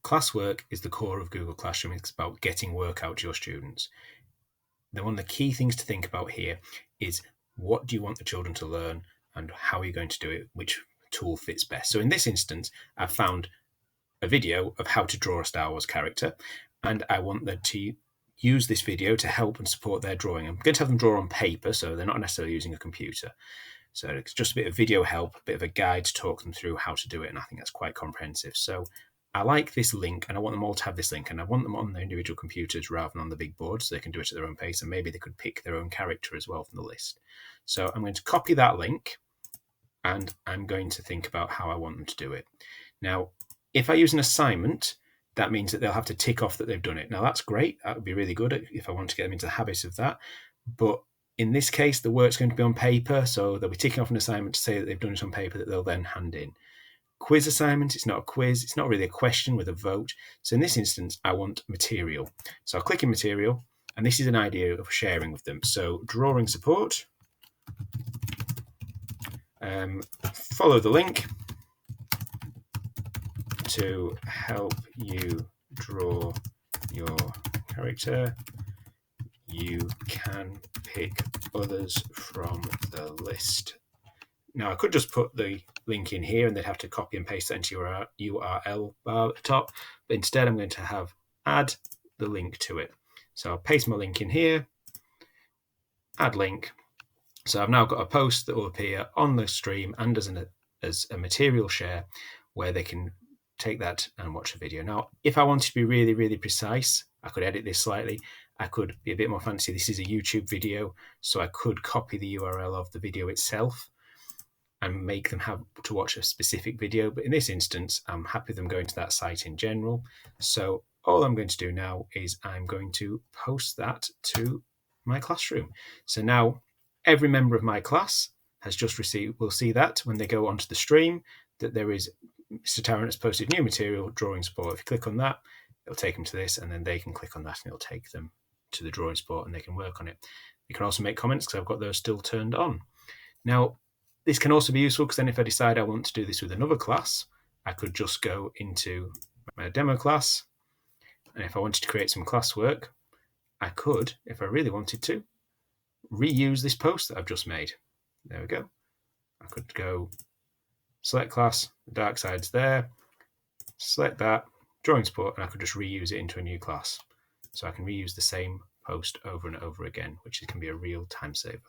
Classwork is the core of Google Classroom. It's about getting work out to your students. Then one of the key things to think about here is, what do you want the children to learn and how are you going to do it? Which tool fits best? So in this instance, I've found a video of how to draw a Star Wars character, and I want them to use this video to help and support their drawing. I'm going to have them draw on paper, so they're not necessarily using a computer. So it's just a bit of video help, a bit of a guide to talk them through how to do it, and I think that's quite comprehensive. So I like this link, and I want them all to have this link, and I want them on their individual computers rather than on the big board, so they can do it at their own pace, and maybe they could pick their own character as well from the list. So I'm going to copy that link, and I'm going to think about how I want them to do it. Now, if I use an assignment, that means that they'll have to tick off that they've done it. Now, that's great. That would be really good if I want to get them into the habit of that. But in this case, the work's going to be on paper, so they'll be ticking off an assignment to say that they've done it on paper that they'll then hand in. Quiz assignment, it's not a quiz. It's not really a question with a vote. So in this instance, I want material. So I'll click in material, and this is an idea of sharing with them. So drawing support, follow the link to help you draw your character. You can pick others from the list. Now, I could just put the link in here and they'd have to copy and paste that into your URL bar at the top. But instead, I'm going to add the link to it. So I'll paste my link in here, add link. So I've now got a post that will appear on the stream and as a material share where they can take that and watch a video. Now, if I wanted to be really, really precise, I could edit this slightly. I could be a bit more fancy. This is a YouTube video, so I could copy the URL of the video itself and make them have to watch a specific video. But in this instance, I'm happy with them going to that site in general. So all I'm going to do now is I'm going to post that to my classroom. So now every member of my class has just will see that when they go onto the stream, that there is Mr. Tarrant has posted new material, drawing support. If you click on that, it'll take them to this, and then they can click on that and it'll take them to the drawing support and they can work on it. You can also make comments because I've got those still turned on. Now, this can also be useful because then if I decide I want to do this with another class, I could just go into my demo class, and if I wanted to create some classwork, I could, if I really wanted to, reuse this post that I've just made. There we go. I could go select class, the dark side's there, select that, drawing support, and I could just reuse it into a new class. So I can reuse the same post over and over again, which can be a real time saver.